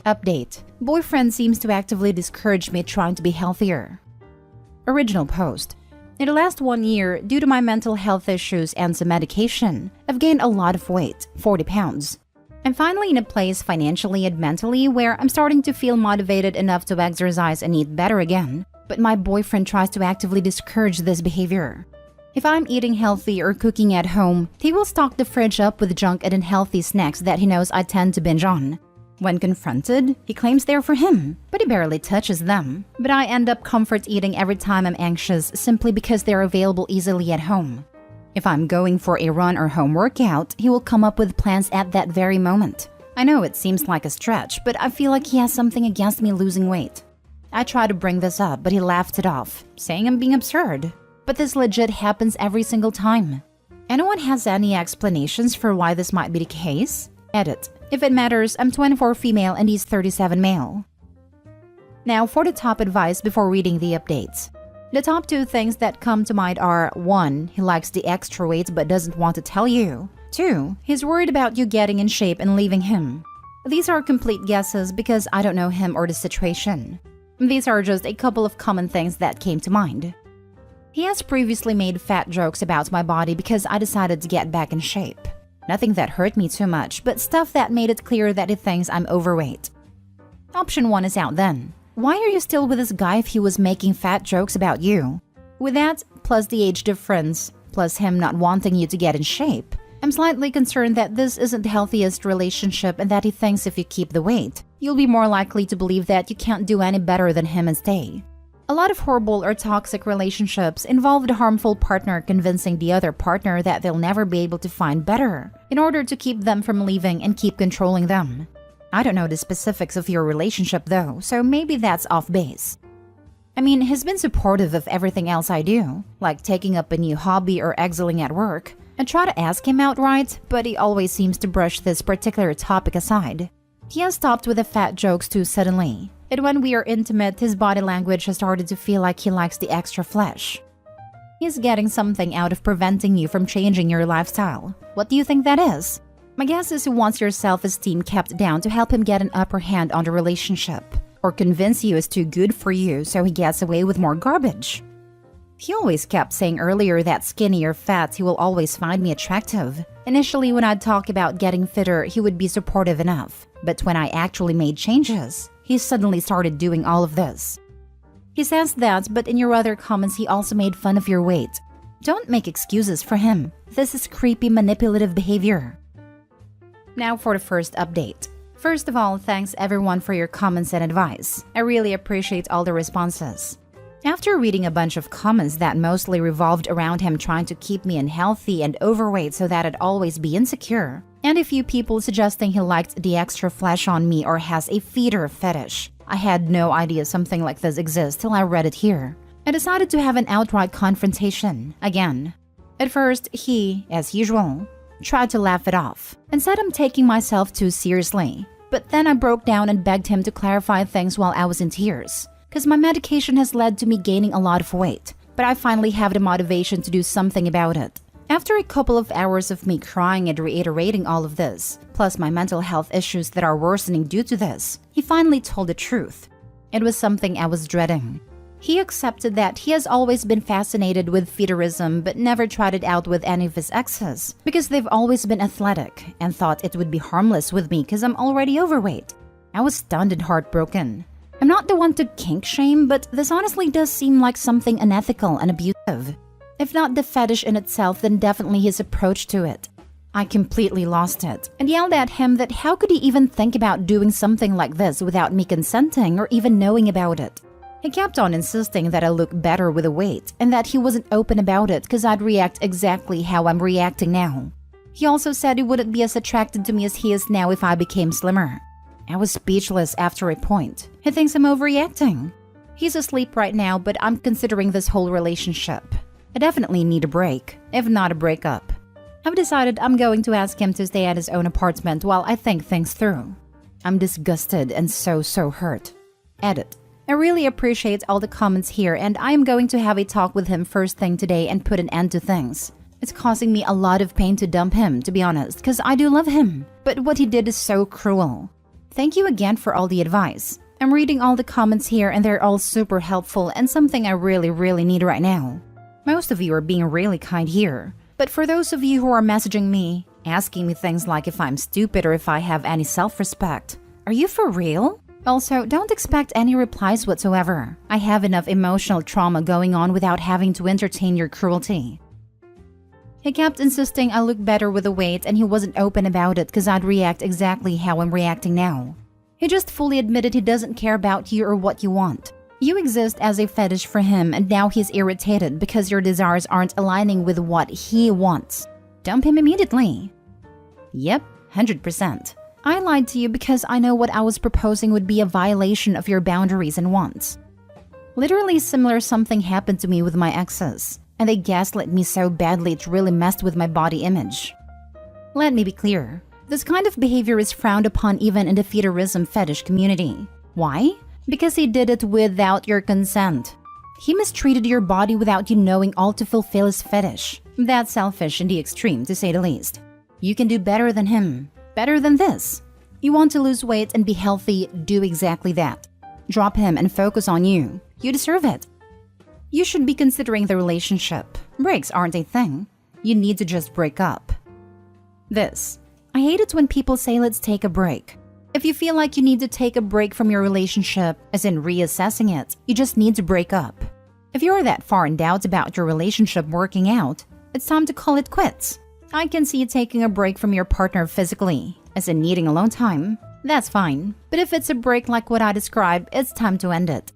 Update. Boyfriend seems to actively discourage me trying to be healthier. Original post. In the last 1 year, due to my mental health issues and some medication, I've gained a lot of weight, 40 pounds. I'm finally in a place financially and mentally where I'm starting to feel motivated enough to exercise and eat better again, but my boyfriend tries to actively discourage this behavior. If I'm eating healthy or cooking at home, he will stock the fridge up with junk and unhealthy snacks that he knows I tend to binge on. When confronted, he claims they're for him, but he barely touches them. But I end up comfort eating every time I'm anxious simply because they're available easily at home. If I'm going for a run or home workout, he will come up with plans at that very moment. I know it seems like a stretch, but I feel like he has something against me losing weight. I try to bring this up, but he laughed it off, saying I'm being absurd. But this legit happens every single time. Anyone has any explanations for why this might be the case? Edit. If it matters, I'm 24 female and he's 37 male. Now for the top advice before reading the updates. The top 2 things that come to mind are 1. He likes the extra weight but doesn't want to tell you. 2. He's worried about you getting in shape and leaving him. These are complete guesses because I don't know him or the situation. These are just a couple of common things that came to mind. He has previously made fat jokes about my body because I decided to get back in shape. Nothing that hurt me too much, but stuff that made it clear that he thinks I'm overweight. Option 1 is out then. Why are you still with this guy if he was making fat jokes about you? With that, plus the age difference, plus him not wanting you to get in shape, I'm slightly concerned that this isn't the healthiest relationship and that he thinks if you keep the weight, you'll be more likely to believe that you can't do any better than him and stay. A lot of horrible or toxic relationships involve the harmful partner convincing the other partner that they'll never be able to find better in order to keep them from leaving and keep controlling them. I don't know the specifics of your relationship though, so maybe that's off base. I mean, he's been supportive of everything else I do, like taking up a new hobby or excelling at work. I try to ask him outright, but he always seems to brush this particular topic aside. He has stopped with the fat jokes too suddenly. And when we are intimate, his body language has started to feel like he likes the extra flesh. He's getting something out of preventing you from changing your lifestyle. What do you think that is? My guess is he wants your self-esteem kept down to help him get an upper hand on the relationship, or convince you it's too good for you so he gets away with more garbage. He always kept saying earlier that skinny or fat he will always find me attractive. Initially, when I'd talk about getting fitter, he would be supportive enough. But when I actually made changes, he suddenly started doing all of this. He says that, but in your other comments he also made fun of your weight. Don't make excuses for him. This is creepy, manipulative behavior. Now for the first update. First of all, thanks everyone for your comments and advice. I really appreciate all the responses. After reading a bunch of comments that mostly revolved around him trying to keep me unhealthy and overweight so that I'd always be insecure, and a few people suggesting he liked the extra flesh on me or has a feeder fetish, I had no idea something like this exists till I read it here. I decided to have an outright confrontation, again. At first, he, as usual, tried to laugh it off and said I'm taking myself too seriously. But then I broke down and begged him to clarify things while I was in tears. Because my medication has led to me gaining a lot of weight, but I finally have the motivation to do something about it. After a couple of hours of me crying and reiterating all of this, plus my mental health issues that are worsening due to this, he finally told the truth. It was something I was dreading. He accepted that he has always been fascinated with feederism but never tried it out with any of his exes because they've always been athletic and thought it would be harmless with me because I'm already overweight. I was stunned and heartbroken. I'm not the one to kink shame, but this honestly does seem like something unethical and abusive. If not the fetish in itself, then definitely his approach to it. I completely lost it and yelled at him that how could he even think about doing something like this without me consenting or even knowing about it. He kept on insisting that I look better with a weight and that he wasn't open about it because I'd react exactly how I'm reacting now. He also said he wouldn't be as attracted to me as he is now if I became slimmer. I was speechless after a point. He thinks I'm overreacting. He's asleep right now, but I'm considering this whole relationship. I definitely need a break, if not a breakup. I've decided I'm going to ask him to stay at his own apartment while I think things through. I'm disgusted and so hurt. Edit. I really appreciate all the comments here and I am going to have a talk with him first thing today and put an end to things. It's causing me a lot of pain to dump him, to be honest, because I do love him. But what he did is so cruel. Thank you again for all the advice. I'm reading all the comments here and they're all super helpful and something I really need right now. Most of you are being really kind here. But for those of you who are messaging me, asking me things like if I'm stupid or if I have any self-respect, are you for real? Also, don't expect any replies whatsoever. I have enough emotional trauma going on without having to entertain your cruelty. He kept insisting I look better with the weight and he wasn't open about it because I'd react exactly how I'm reacting now. He just fully admitted he doesn't care about you or what you want. You exist as a fetish for him and now he's irritated because your desires aren't aligning with what he wants. Dump him immediately. Yep, 100%. I lied to you because I know what I was proposing would be a violation of your boundaries and wants. Literally similar something happened to me with my exes, and they gaslit me so badly it really messed with my body image. Let me be clear. This kind of behavior is frowned upon even in the fetishism fetish community. Why? Because he did it without your consent. He mistreated your body without you knowing, all to fulfill his fetish. That's selfish in the extreme, to say the least. You can do better than him. Better than this. You want to lose weight and be healthy, do exactly that. Drop him and focus on you. You deserve it. You should be considering the relationship. Breaks aren't a thing. You need to just break up. This. I hate it when people say let's take a break. If you feel like you need to take a break from your relationship, as in reassessing it, you just need to break up. If you're that far in doubt about your relationship working out, it's time to call it quits. I can see you taking a break from your partner physically, as in needing alone time. That's fine. But if it's a break like what I described, it's time to end it.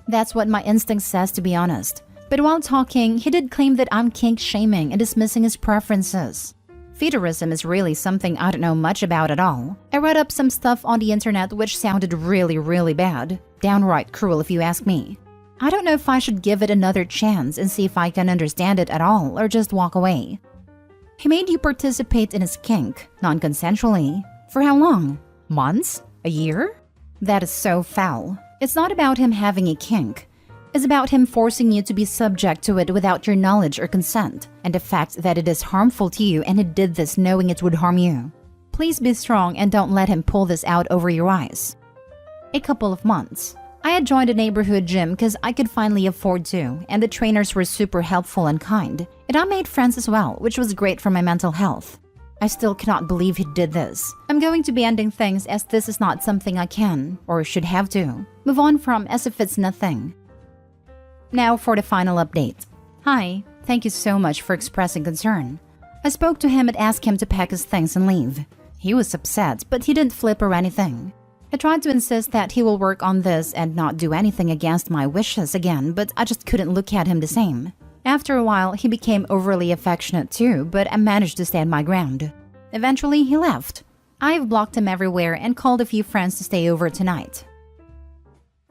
That's what my instinct says, to be honest. But while talking, he did claim that I'm kink-shaming and dismissing his preferences. Fetishism is really something I don't know much about at all. I read up some stuff on the internet which sounded really bad. Downright cruel if you ask me. I don't know if I should give it another chance and see if I can understand it at all or just walk away. He made you participate in his kink, non-consensually. For how long? Months? A year? That is so foul. It's not about him having a kink. It's about him forcing you to be subject to it without your knowledge or consent, and the fact that it is harmful to you and he did this knowing it would harm you. Please be strong and don't let him pull this out over your eyes. A couple of months. I had joined a neighborhood gym because I could finally afford to, and the trainers were super helpful and kind. And I made friends as well, which was great for my mental health. I still cannot believe he did this. I'm going to be ending things as this is not something I can, or should have to, move on from as if it's nothing. Now for the final update. Hi, thank you so much for expressing concern. I spoke to him and asked him to pack his things and leave. He was upset, but he didn't flip or anything. I tried to insist that he will work on this and not do anything against my wishes again, but I just couldn't look at him the same. After a while, he became overly affectionate too, but I managed to stand my ground. Eventually, he left. I've blocked him everywhere and called a few friends to stay over tonight.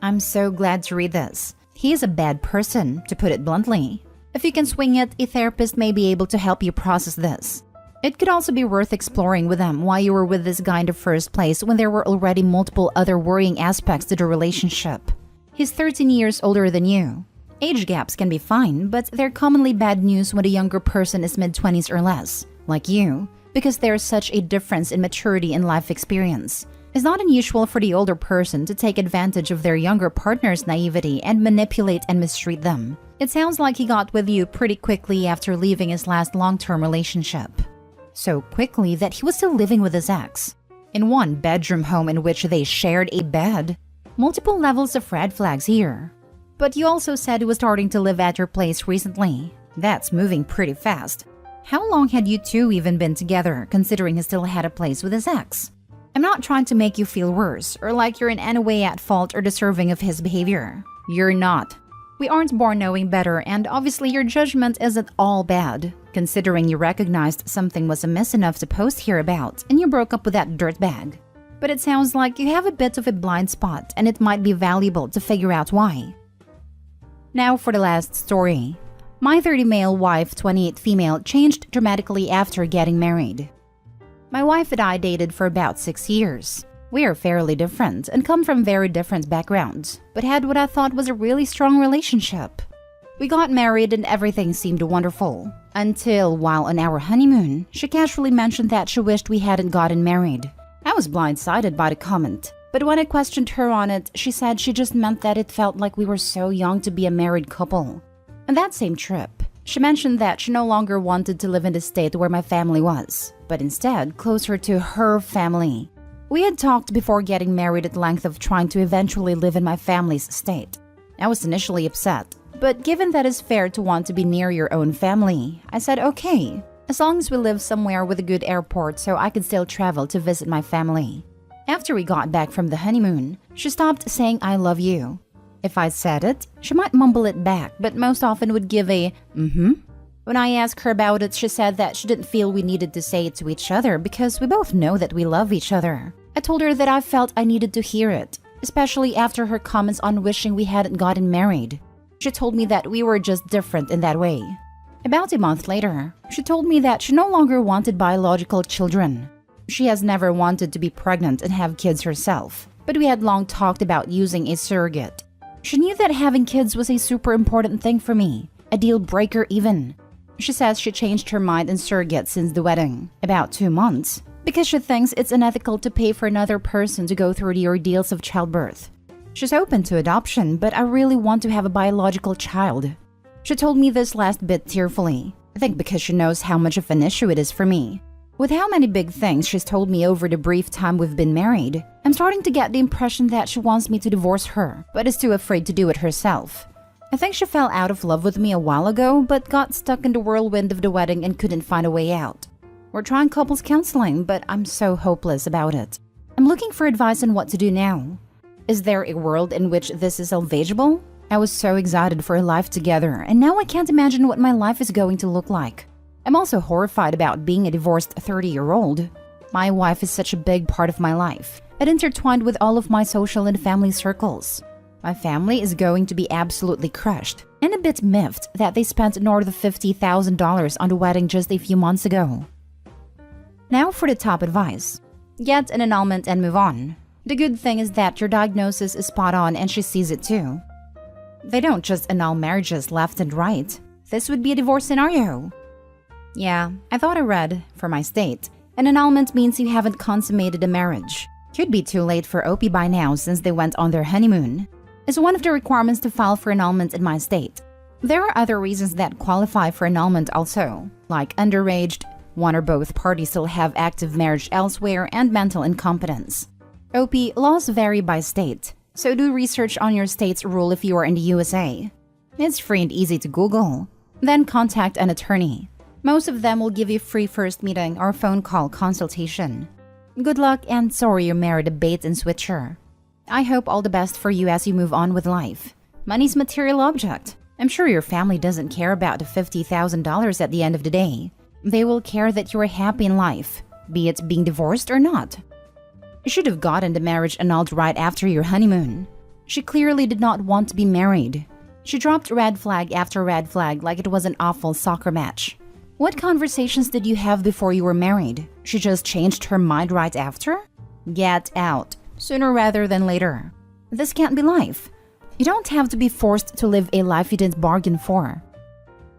I'm so glad to read this. He is a bad person, to put it bluntly. If you can swing it, a therapist may be able to help you process this. It could also be worth exploring with them why you were with this guy in the first place when there were already multiple other worrying aspects to the relationship. He's 13 years older than you. Age gaps can be fine, but they're commonly bad news when a younger person is mid-20s or less, like you, because there's such a difference in maturity and life experience. It's not unusual for the older person to take advantage of their younger partner's naivety and manipulate and mistreat them. It sounds like he got with you pretty quickly after leaving his last long-term relationship. So quickly that he was still living with his ex. In one bedroom home in which they shared a bed. Multiple levels of red flags here. But you also said he was starting to live at your place recently. That's moving pretty fast. How long had you two even been together, considering he still had a place with his ex? I'm not trying to make you feel worse, or like you're in any way at fault or deserving of his behavior. You're not. We aren't born knowing better, and obviously your judgment isn't all bad, considering you recognized something was amiss enough to post here about, and you broke up with that dirtbag. But it sounds like you have a bit of a blind spot, and it might be valuable to figure out why. Now for the last story. My 30 male wife, 28 female, changed dramatically after getting married. My wife and I dated for about 6 years. We are fairly different and come from very different backgrounds, but had what I thought was a really strong relationship. We got married and everything seemed wonderful, until while on our honeymoon, she casually mentioned that she wished we hadn't gotten married. I was blindsided by the comment, but when I questioned her on it, she said she just meant that it felt like we were so young to be a married couple. On that same trip, she mentioned that she no longer wanted to live in the state where my family was, but instead closer to her family. We had talked before getting married at length of trying to eventually live in my family's state. I was initially upset, but given that it's fair to want to be near your own family, I said okay, as long as we live somewhere with a good airport so I could still travel to visit my family. After we got back from the honeymoon, she stopped saying I love you. If I said it, she might mumble it back, but most often would give a mm-hmm. When I asked her about it, she said that she didn't feel we needed to say it to each other because we both know that we love each other. I told her that I felt I needed to hear it, especially after her comments on wishing we hadn't gotten married. She told me that we were just different in that way. About a month later, she told me that she no longer wanted biological children. She has never wanted to be pregnant and have kids herself, but we had long talked about using a surrogate. She knew that having kids was a super important thing for me, a deal breaker even. She says she changed her mind on surrogate since the wedding, about 2 months, because she thinks it's unethical to pay for another person to go through the ordeals of childbirth. She's open to adoption, but I really want to have a biological child. She told me this last bit tearfully, I think because she knows how much of an issue it is for me. With how many big things she's told me over the brief time we've been married, I'm starting to get the impression that she wants me to divorce her, but is too afraid to do it herself. I think she fell out of love with me a while ago, but got stuck in the whirlwind of the wedding and couldn't find a way out. We're trying couples counseling, but I'm so hopeless about it. I'm looking for advice on what to do now. Is there a world in which this is salvageable? I was so excited for a life together, and now I can't imagine what my life is going to look like. I'm also horrified about being a divorced 30-year-old. My wife is such a big part of my life. It intertwined with all of my social and family circles. My family is going to be absolutely crushed and a bit miffed that they spent north of $50,000 on the wedding just a few months ago. Now for the top advice. Get an annulment and move on. The good thing is that your diagnosis is spot on and she sees it too. They don't just annul marriages left and right. This would be a divorce scenario. Yeah, I thought I read, for my state, an annulment means you haven't consummated a marriage. Could be too late for Opie by now since they went on their honeymoon. It's one of the requirements to file for annulment in my state. There are other reasons that qualify for annulment also, like underage, one or both parties still have active marriage elsewhere, and mental incompetence. Opie, laws vary by state, so do research on your state's rule if you are in the USA. It's free and easy to Google. Then contact an attorney. Most of them will give you free first meeting or phone call consultation. Good luck and sorry you married a bait and switcher. I hope all the best for you as you move on with life. Money's a material object. I'm sure your family doesn't care about the $50,000 at the end of the day. They will care that you are happy in life, be it being divorced or not. You should have gotten the marriage annulled right after your honeymoon. She clearly did not want to be married. She dropped red flag after red flag like it was an awful soccer match. What conversations did you have before you were married? She just changed her mind right after? Get out, sooner rather than later. This can't be life. You don't have to be forced to live a life you didn't bargain for.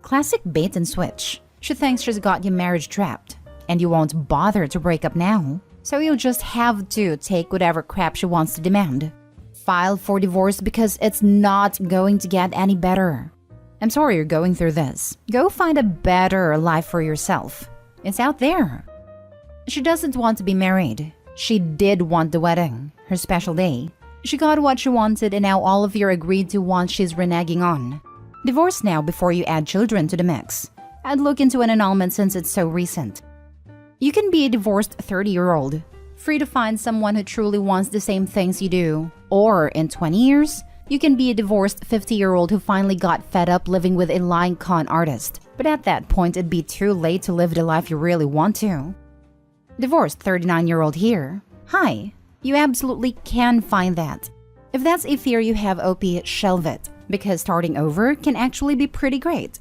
Classic bait and switch. She thinks she's got your marriage trapped, and you won't bother to break up now, so you'll just have to take whatever crap she wants to demand. File for divorce because it's not going to get any better. I'm sorry you're going through this. Go find a better life for yourself. It's out there. She doesn't want to be married. She did want the wedding, her special day. She got what she wanted and now all of you agreed to want she's reneging on. Divorce now before you add children to the mix. I'd look into an annulment since it's so recent. You can be a divorced 30-year-old, free to find someone who truly wants the same things you do. Or in 20 years, you can be a divorced 50-year-old who finally got fed up living with a lying con artist. But at that point, it'd be too late to live the life you really want to. Divorced 39-year-old here. Hi, you absolutely can find that. If that's a fear you have, OP, shelve it, because starting over can actually be pretty great.